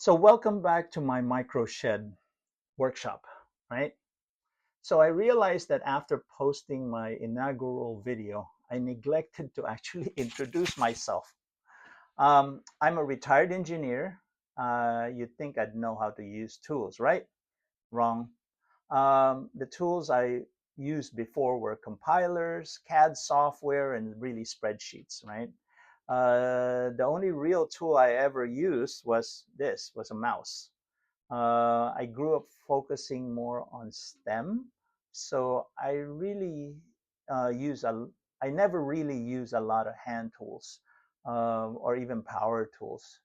So welcome back to my micro shed workshop, right? So I realized that after posting my inaugural video, I neglected to actually introduce myself. I'm a retired engineer. You'd think I'd know how to use tools, right? Wrong. The tools I used before were compilers, CAD software, and really spreadsheets, right? The only real tool I ever used was a mouse. I grew up focusing more on STEM, so I never really use a lot of hand tools or even power tools.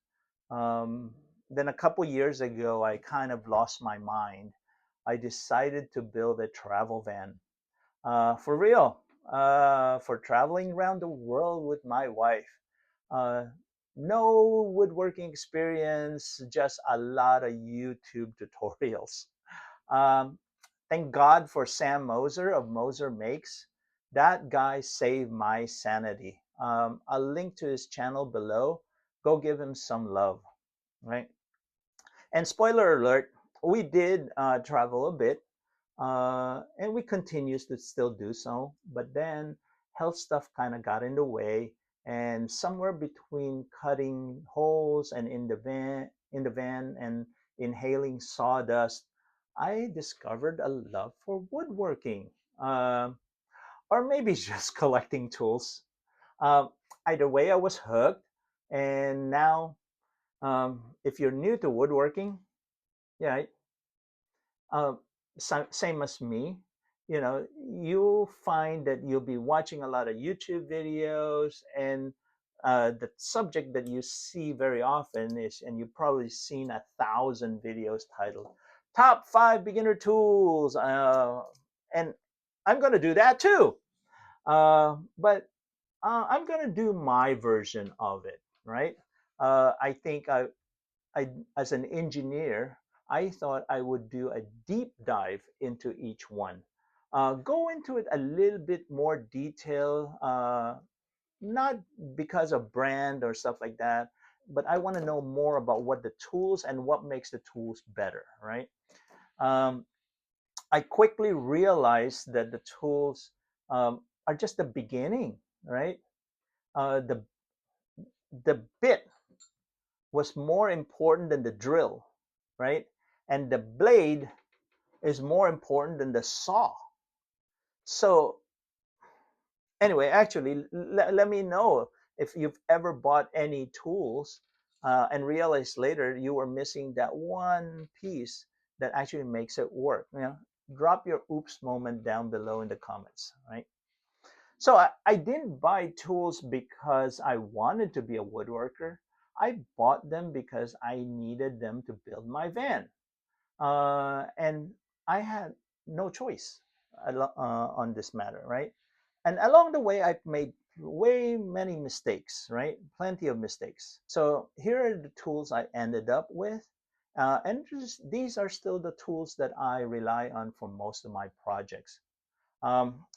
Then a couple years ago, I kind of lost my mind. I decided to build a travel van for real, for traveling around the world with my wife. Uh, no woodworking experience, just a lot of YouTube tutorials. Um, thank God for Sam Moser of Moser Makes. That guy saved my sanity. I'll link to his channel below. Go give him some love, right? And spoiler alert, we did travel a bit, and we continues to still do so. But then health stuff kind of got in the way, and somewhere between cutting holes and in the van and inhaling sawdust, I discovered a love for woodworking, or maybe just collecting tools. Uh, Either way, I was hooked, and now, if you're new to woodworking, yeah, uh, same as me, you'll find that you'll be watching a lot of YouTube videos, and the subject that you see very often is, and you've probably seen 1,000 videos titled "Top 5 Beginner Tools," and I'm going to do that too. But I'm going to do my version of it, right? I think as an engineer, I thought I would do a deep dive into each one. Go into it a little bit more detail, not because of brand or stuff like that, but I want to know more about what the tools and what makes the tools better, right? Um, I quickly realized that the tools are just the beginning, right? The bit was more important than the drill, right? And the blade is more important than the saw. So anyway, actually, let me know if you've ever bought any tools and realized later you were missing that one piece that actually makes it work. Drop your oops moment down below in the comments, right? So I didn't buy tools because I wanted to be a woodworker. I bought them because I needed them to build my van. And I had no choice on this matter, right? And along the way, I've made way many mistakes, right? Plenty of mistakes. So here are the tools I ended up with. And these are still the tools that I rely on for most of my projects.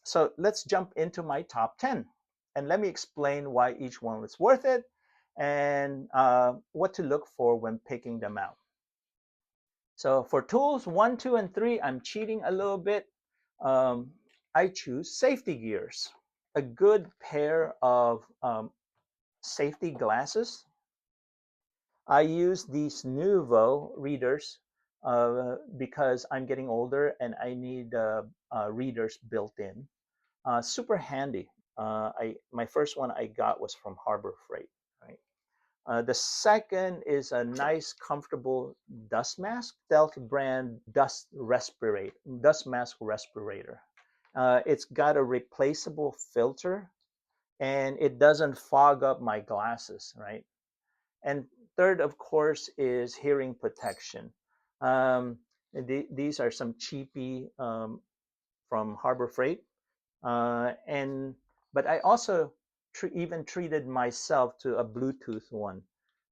So let's jump into my top 10. And let me explain why each one was worth it and what to look for when picking them out. So for tools 1, 2, and 3, I'm cheating a little bit. Um, I choose safety gears. A good pair of safety glasses. I use these Nuvo readers because I'm getting older and I need readers built in. Super handy. My first one I got was from Harbor Freight. Right. The second is a nice, comfortable dust mask, Stealth brand dust mask respirator. It's got a replaceable filter, and it doesn't fog up my glasses, right? And third, of course, is hearing protection. These are some cheapy from Harbor Freight, and but I also even treated myself to a Bluetooth one,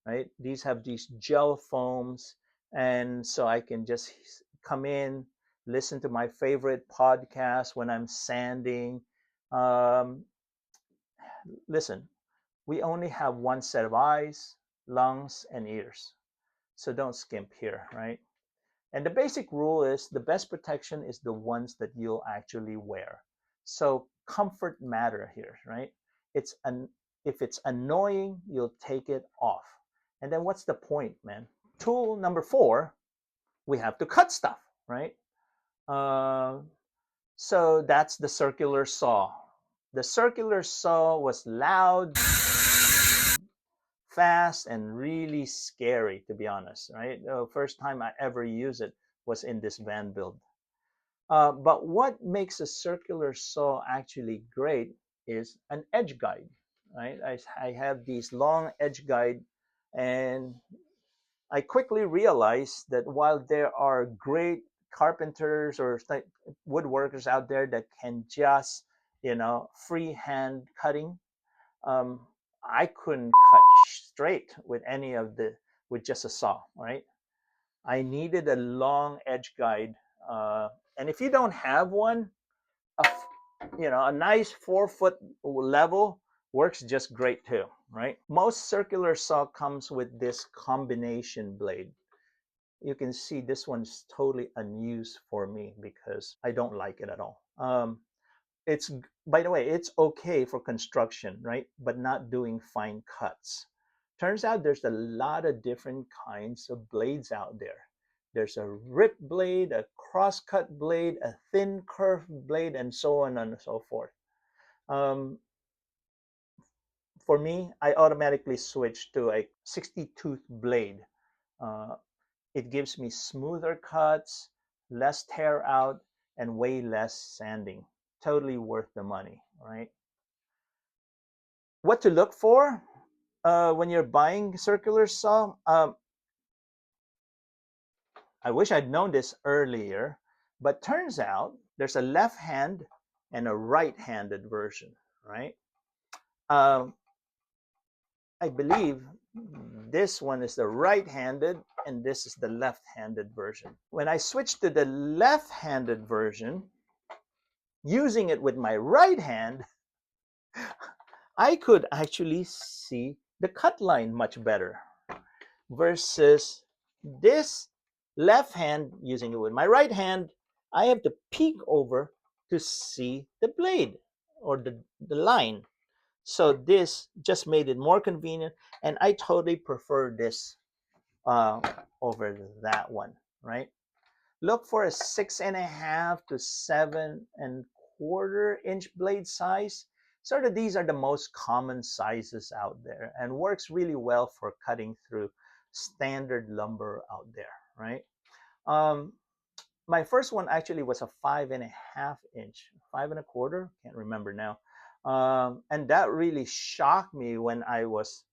right? These have these gel foams, and so I can just come in, listen to my favorite podcast when I'm sanding. Um, Listen, we only have one set of eyes, lungs, and ears. So don't skimp here, right? And the basic rule is the best protection is the ones that you'll actually wear. So comfort matter here, right? It's an If it's annoying, you'll take it off. And then what's the point, man? Tool number 4, we have to cut stuff, right? Uh, so that's the circular saw. The circular saw was loud, fast, and really scary, to be honest, right? The first time I ever used it was in this van build. But what makes a circular saw actually great is an edge guide, right? I have these long edge guide, and I quickly realized that while there are great carpenters or woodworkers out there that can just, freehand cutting, um, I couldn't cut straight with just a saw, right? I needed a long edge guide, and if you don't have one, a nice 4 foot level works just great too, right? Most circular saw comes with this combination blade. You can see this one's totally unused for me because I don't like it at all. It's By the way, it's okay for construction, right? But not doing fine cuts. Turns out there's a lot of different kinds of blades out there. There's a rip blade, a crosscut blade, a thin curved blade, and so on and so forth. Um, for me, I automatically switched to a 60 tooth blade. Uh, it gives me smoother cuts, less tear out, and way less sanding. Totally worth the money, right? What to look for when you're buying circular saw? I wish I'd known this earlier, but turns out there's a left hand and a right-handed version, right? Um, I believe this one is the right-handed and this is the left-handed version. When I switched to the left-handed version, using it with my right hand, I could actually see the cut line much better versus this left hand using it with my right hand. I have to peek over to see the blade or the line. So this just made it more convenient, and I totally prefer this uh, over that one, right? Look for a 6.5 to 7.25 inch blade size. Sort of these are the most common sizes out there and works really well for cutting through standard lumber out there, right? Um, my first one actually was a 5.5 inch, 5.25, can't remember now. And that really shocked me when I was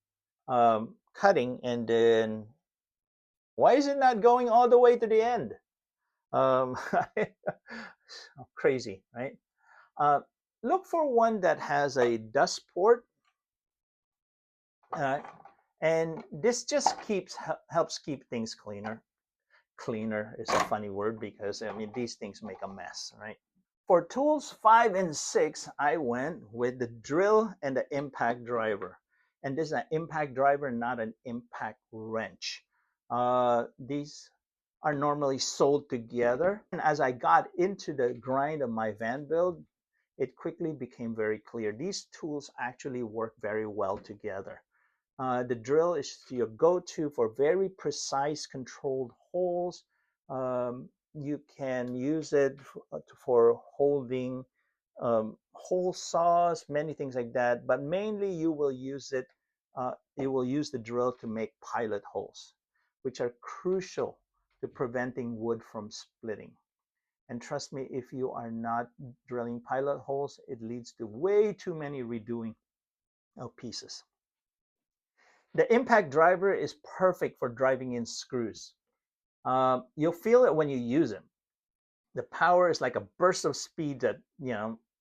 cutting, and then why is it not going all the way to the end? Um, Crazy, right? Uh, Look for one that has a dust port, uh, and this just helps keep things cleaner. Cleaner is a funny word because I mean these things make a mess, right? For tools 5 and 6, I went with the drill and the impact driver, and this is an impact driver, not an impact wrench. These are normally sold together. And as I got into the grind of my van build, it quickly became very clear. These tools actually work very well together. The drill is your go-to for very precise controlled holes. You can use it for holding hole saws, many things like that. But mainly, you will use it. You will use the drill to make pilot holes, which are crucial to preventing wood from splitting. And trust me, if you are not drilling pilot holes, it leads to way too many redoing of pieces. The impact driver is perfect for driving in screws. You'll feel it when you use it. The power is like a burst of speed that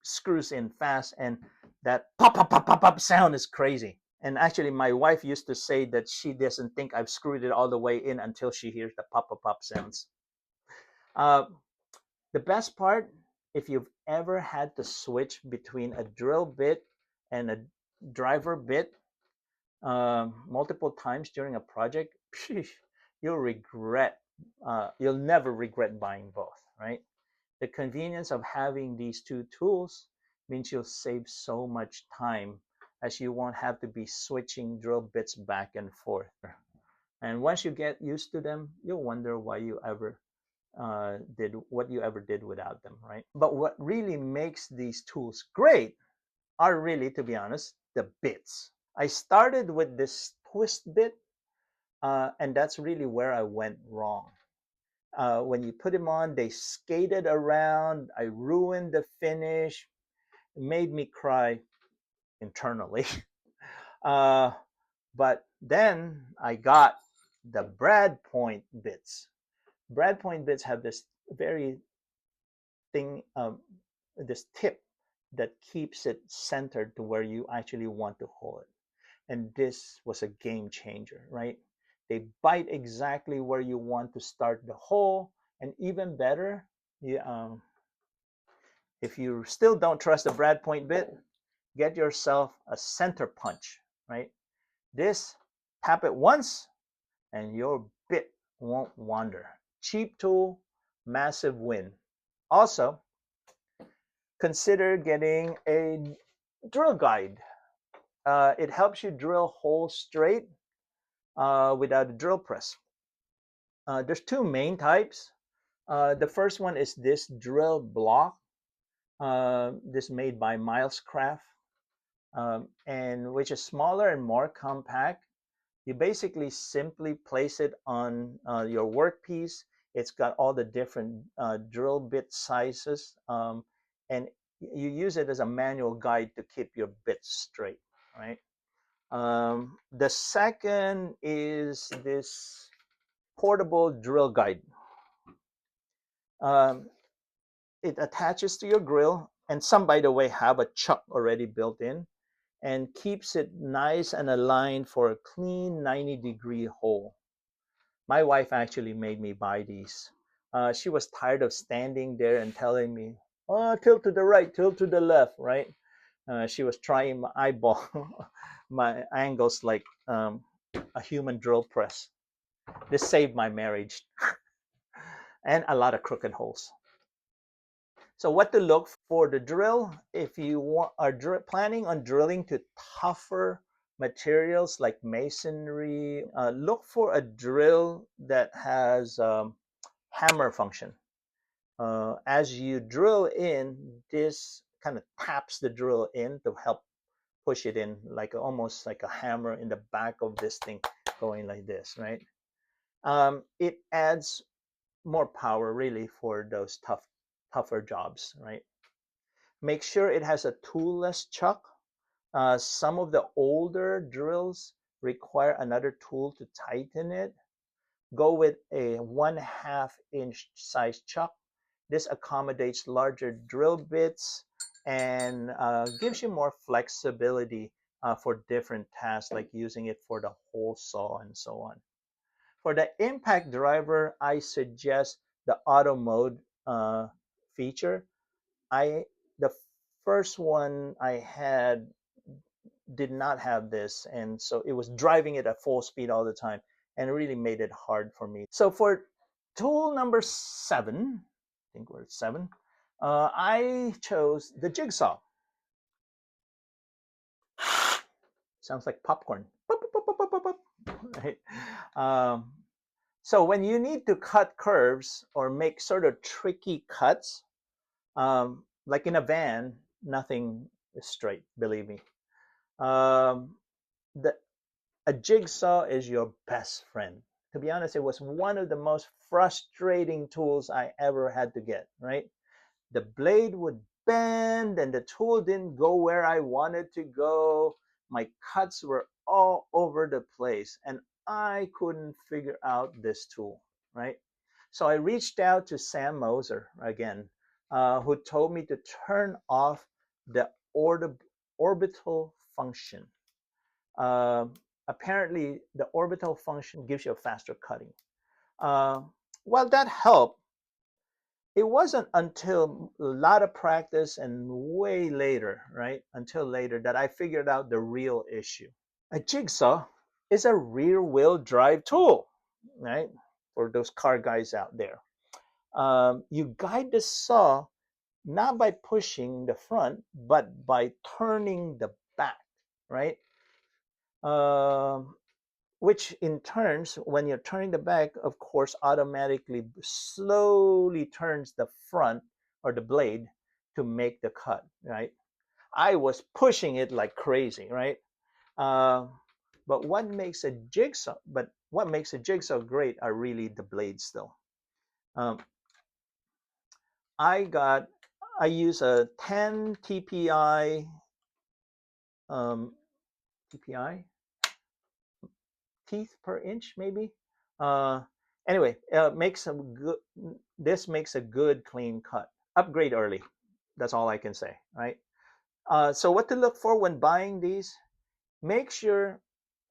screws in fast, and that pop pop pop pop pop sound is crazy. And actually, my wife used to say that she doesn't think I've screwed it all the way in until she hears the pop pop pop sounds. Uh, the best part, if you've ever had to switch between a drill bit and a driver bit multiple times during a project, you'll never regret buying both, right? The convenience of having these two tools means you'll save so much time, as you won't have to be switching drill bits back and forth. And once you get used to them, you'll wonder why you ever did what you ever did without them, right? But what really makes these tools great are really, to be honest, the bits. I started with this twist bit, and that's really where I went wrong. When you put them on, they skated around. I ruined the finish. It made me cry internally. uh, but then I got the brad point bits. Brad point bits have this very thing, this tip that keeps it centered to where you actually want to hold it. And this was a game changer, right? They bite exactly where you want to start the hole, and even better, if you still don't trust the brad point bit, get yourself a center punch, right? This, tap it once, and your bit won't wander. Cheap tool, massive win. Also, consider getting a drill guide. It helps you drill holes straight without a drill press. There's two main types. The first one is this drill block, this made by Milescraft, and which is smaller and more compact. You basically simply place it on your workpiece. It's got all the different drill bit sizes, and you use it as a manual guide to keep your bits straight, right? The second is this portable drill guide. Um, it attaches to your grill, and some, by the way, have a chuck already built in, and keeps it nice and aligned for a clean 90-degree hole. My wife actually made me buy these. She was tired of standing there and telling me, "Oh, tilt to the right, tilt to the left," right? She was trying my eyeball, my angles like a human drill press. This saved my marriage and a lot of crooked holes. So what to look for the drill? If you are planning on drilling to tougher materials like masonry, look for a drill that has hammer function. As you drill in, this kind of taps the drill in to help push it in, like almost like a hammer in the back of this thing going like this, right? It adds more power really for those tougher jobs, right? Make sure it has a toolless chuck. Some of the older drills require another tool to tighten it. Go with a 1/2 inch size chuck. This accommodates larger drill bits and gives you more flexibility for different tasks, like using it for the hole saw and so on. For the impact driver, I suggest the auto mode feature. The first one I had did not have this, and so it was driving it at full speed all the time, and it really made it hard for me. So for tool number 7, I think we're at 7, I chose the jigsaw. Sounds like popcorn. Right? So when you need to cut curves or make sort of tricky cuts, like in a van, nothing is straight, believe me. The A jigsaw is your best friend. To be honest, it was one of the most frustrating tools I ever had to get, right? The blade would bend and the tool didn't go where I wanted to go. My cuts were all over the place and I couldn't figure out this tool, right? So I reached out to Sam Moser again, who told me to turn off the orbital function. Uh, Apparently, the orbital function gives you a faster cutting. Uh, while that helped, it wasn't until a lot of practice and way later, right? Until later that I figured out the real issue. A jigsaw is a rear wheel drive tool. right? For those car guys out there. You guide the saw not by pushing the front, but by turning the back, right? Um, which in turns, when you're turning the back, of course, automatically slowly turns the front or the blade to make the cut, right? I was pushing it like crazy, right? Uh, but what makes a jigsaw great are really the blades, though. Um, I got I use a 10 TPI TPI teeth per inch, maybe. Uh, anyway, makes a good. This makes a good clean cut. Upgrade early. That's all I can say, right? So what to look for when buying these? Make sure,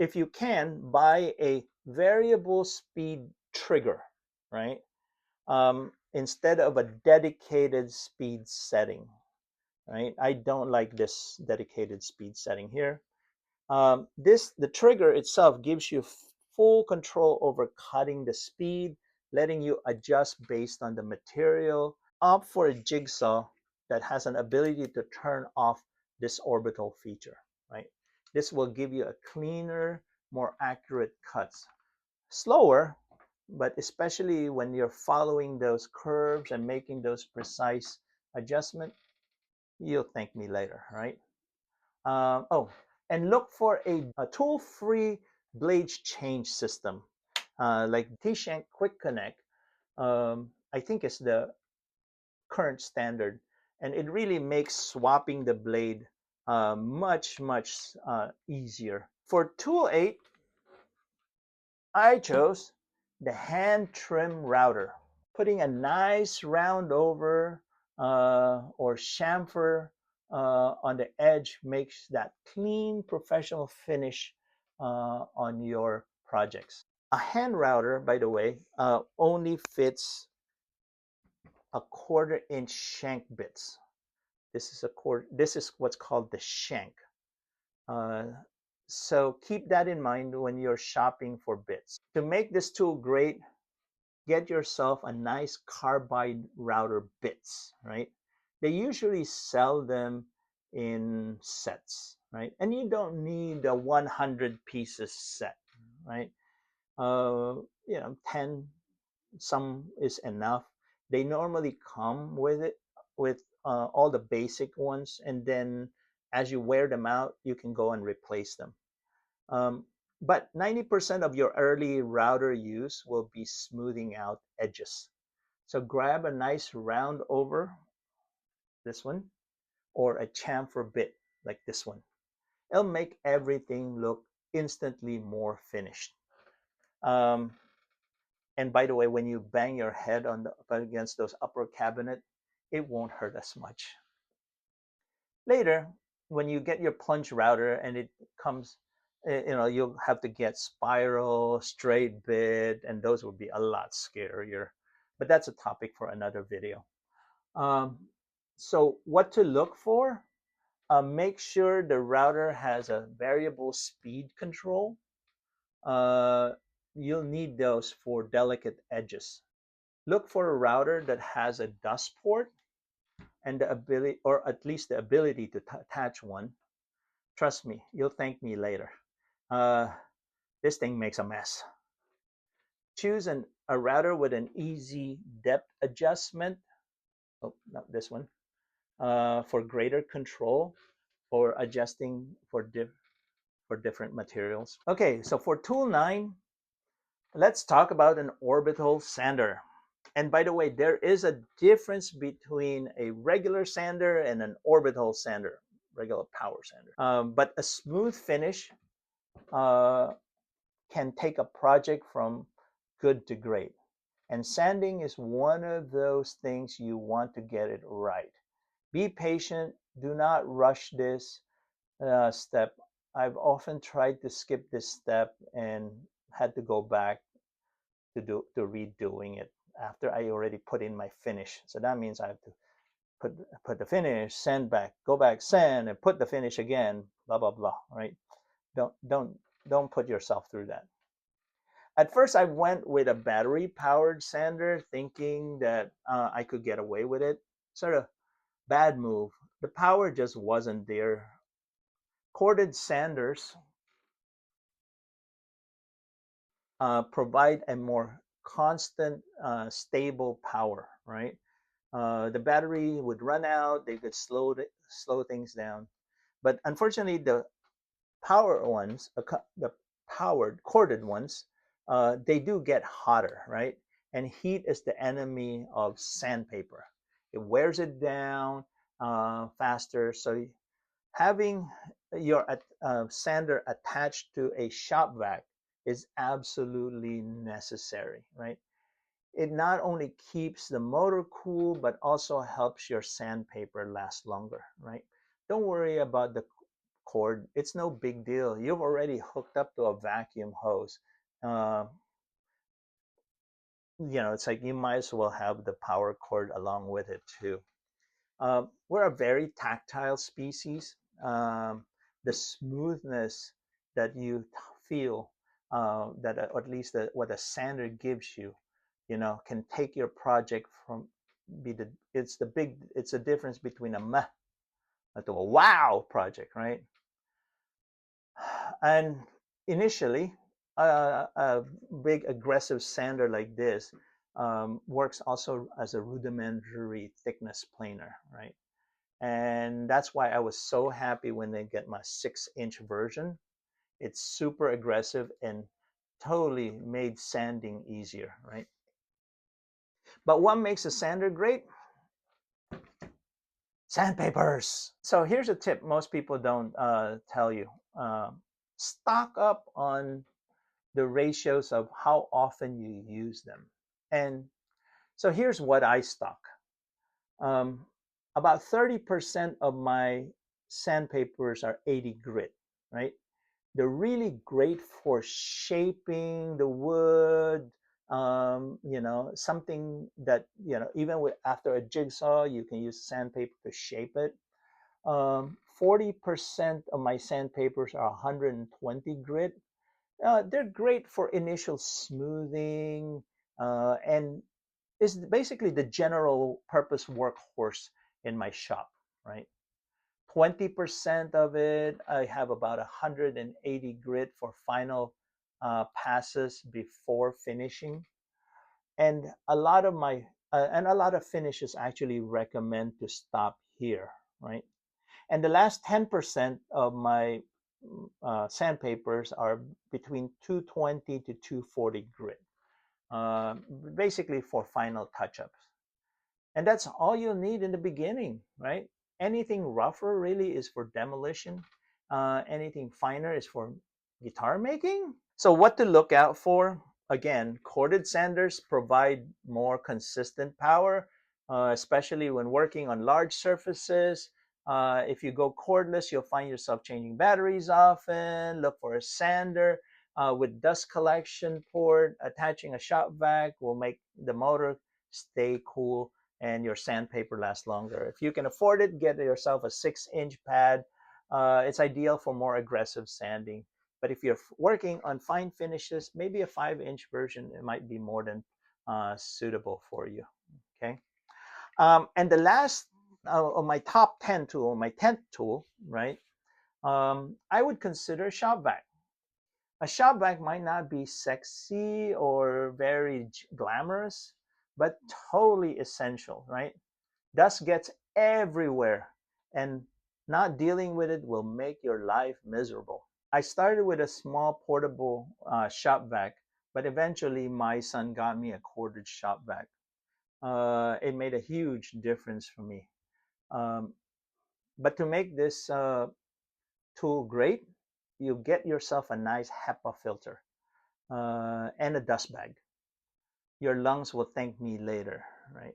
if you can, buy a variable speed trigger, right? Instead of a dedicated speed setting, right? I don't like this dedicated speed setting here. The trigger itself gives you full control over cutting the speed, letting you adjust based on the material. Opt for a jigsaw that has an ability to turn off this orbital feature, right? This will give you a cleaner, more accurate cuts. Slower, but especially when you're following those curves and making those precise adjustments, you'll thank me later, right? Oh, and look for a tool-free blade change system, like T-Shank Quick Connect. I think is the current standard, and it really makes swapping the blade much easier. For tool 8, I chose the hand trim router. Putting a nice round over or chamfer on the edge makes that clean professional finish on your projects. A hand router, by the way, only fits a 1/4 inch shank bits. This is what's called the shank. Uh, so keep that in mind when you're shopping for bits. To make this tool great, get yourself a nice carbide router bits, right? They usually sell them in sets, right? And you don't need a 100 pieces set, right? Uh, 10, some is enough. They normally come with it, with all the basic ones, and then as you wear them out, you can go and replace them. Um, but 90% of your early router use will be smoothing out edges. So grab a nice round over, this one, or a chamfer bit like this one. It'll make everything look instantly more finished. Um, and by the way, when you bang your head against those upper cabinet, it won't hurt as much. Later, when you get your plunge router and it comes, you'll have to get spiral, straight bit, and those will be a lot scarier. But that's a topic for another video. Um, so what to look for? Make sure the router has a variable speed control. Uh, you'll need those for delicate edges. Look for a router that has a dust port and the ability, or at least the ability to attach one. Trust me, you'll thank me later. Uh, this thing makes a mess. Choose a router with an easy depth adjustment. Oh, not this one. For greater control or adjusting for different materials. Okay, so for tool 9, let's talk about an orbital sander. And by the way, there is a difference between a regular sander and an orbital sander, regular power sander. But a smooth finish uh, can take a project from good to great. And sanding is one of those things you want to get it right. Be patient. Do not rush this step. I've often tried to skip this step and had to go back to redoing it after I already put in my finish. So that means I have to put the finish, send back, go back, send, and put the finish again. Blah blah blah. Right? Don't don't don't put yourself through that. At first, I went with a battery powered sander, thinking that I could get away with it. Sort of bad move. The power just wasn't there. Corded sanders provide a more constant, stable power, right? The battery would run out, they could slow things down. But unfortunately, the powered corded ones, they do get hotter, right? And heat is the enemy of sandpaper. It wears it down faster. So having your sander attached to a shop vac is absolutely necessary, right? It not only keeps the motor cool, but also helps your sandpaper last longer, right? Don't worry about the cord. It's no big deal. You've already hooked up to a vacuum hose. Uh, it's like you might as well have the power cord along with it too. We're a very tactile species. The smoothness that you feel, at least what a sander gives you, can take your project from it's the difference between a meh to a wow project, right? And initially, a big aggressive sander like this works also as a rudimentary thickness planer, right? And that's why I was so happy when they get my 6-inch version. It's super aggressive and totally made sanding easier, right? But what makes a sander great? Sandpapers. So here's a tip most people don't tell you. Stock up on the ratios of how often you use them. And so here's what I stock. Um, about 30% of my sandpapers are 80 grit, right? They're really great for shaping the wood, something that, even after a jigsaw, you can use sandpaper to shape it. 40% of my sandpapers are 120 grit. They're great for initial smoothing and is basically the general purpose workhorse in my shop, right? 20% of it, I have about 180 grit for final passes before finishing. And a lot of finishes actually recommend to stop here, right? And the last 10% of my sandpapers are between 220 to 240 grit, uh, basically for final touch-ups. And that's all you'll need in the beginning, right? Anything rougher really is for demolition. Anything finer is for guitar making. So what to look out for? Again, corded sanders provide more consistent power, especially when working on large surfaces. If you go cordless, you'll find yourself changing batteries often. Look for a sander with dust collection port. Attaching a shop vac will make the motor stay cool and your sandpaper last longer. If you can afford it, get yourself a 6-inch pad. It's ideal for more aggressive sanding. But if you're working on fine finishes, maybe a 5-inch version, it might be more than suitable for you. Okay. And the last of my top 10 tool, my 10th tool, right? I would consider shop vac. A shop vac might not be sexy or very glamorous, but totally essential, right? Dust gets everywhere, and not dealing with it will make your life miserable. I started with a small portable shop vac, but eventually my son got me a corded shop vac. It made a huge difference for me. Um, but to make this tool great, you get yourself a nice HEPA filter and a dust bag. Your lungs will thank me later, right?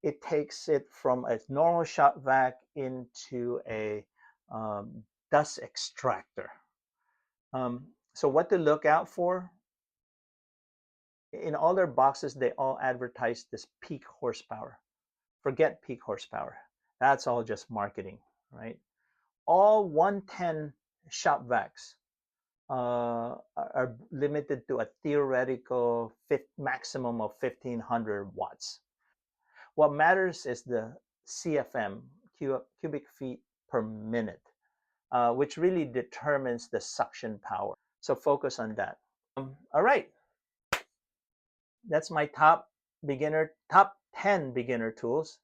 It takes it from a normal shop vac into a dust extractor. So what to look out for? In all their boxes, they all advertise this peak horsepower. Forget peak horsepower. That's all just marketing, right? All 110 shop vacs are limited to a theoretical maximum of 1500 watts. What matters is the CFM, cubic feet per minute, which really determines the suction power. So focus on that. All right, that's my top 10 beginner tools.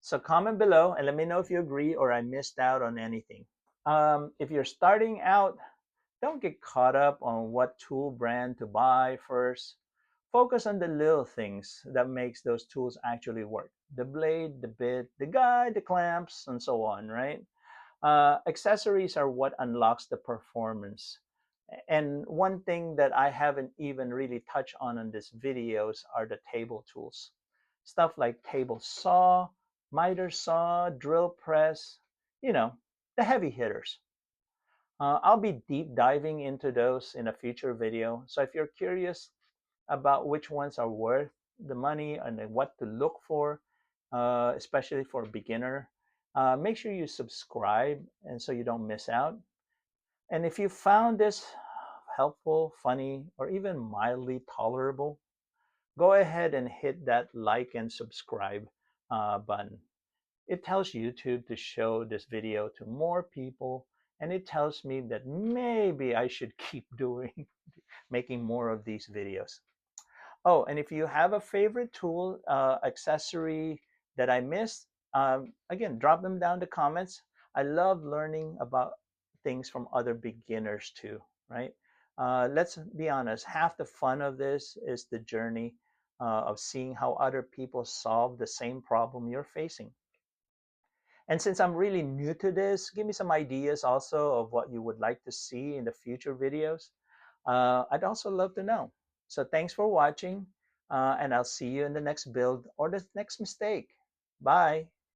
So comment below and let me know if you agree or I missed out on anything. If you're starting out, don't get caught up on what tool brand to buy first. Focus on the little things that makes those tools actually work. The blade, the bit, the guide, the clamps, and so on, right? Accessories are what unlocks the performance. And one thing that I haven't even really touched on these videos are the table tools. Stuff like table saw, miter saw, drill press, you know, the heavy hitters. I'll be deep diving into those in a future video. So if you're curious about which ones are worth the money and what to look for, especially for a beginner, make sure you subscribe and so you don't miss out. And if you found this helpful, funny, or even mildly tolerable, go ahead and hit that like and subscribe button. It tells YouTube to show this video to more people, and it tells me that maybe I should keep doing making more of these videos. Oh, and if you have a favorite tool, accessory that I missed, again, drop them down in the comments. I love learning about things from other beginners too, right? Let's be honest, half the fun of this is the journey of seeing how other people solve the same problem you're facing. And since I'm really new to this, give me some ideas also of what you would like to see in the future videos. I'd also love to know. So thanks for watching, and I'll see you in the next build or the next mistake. Bye.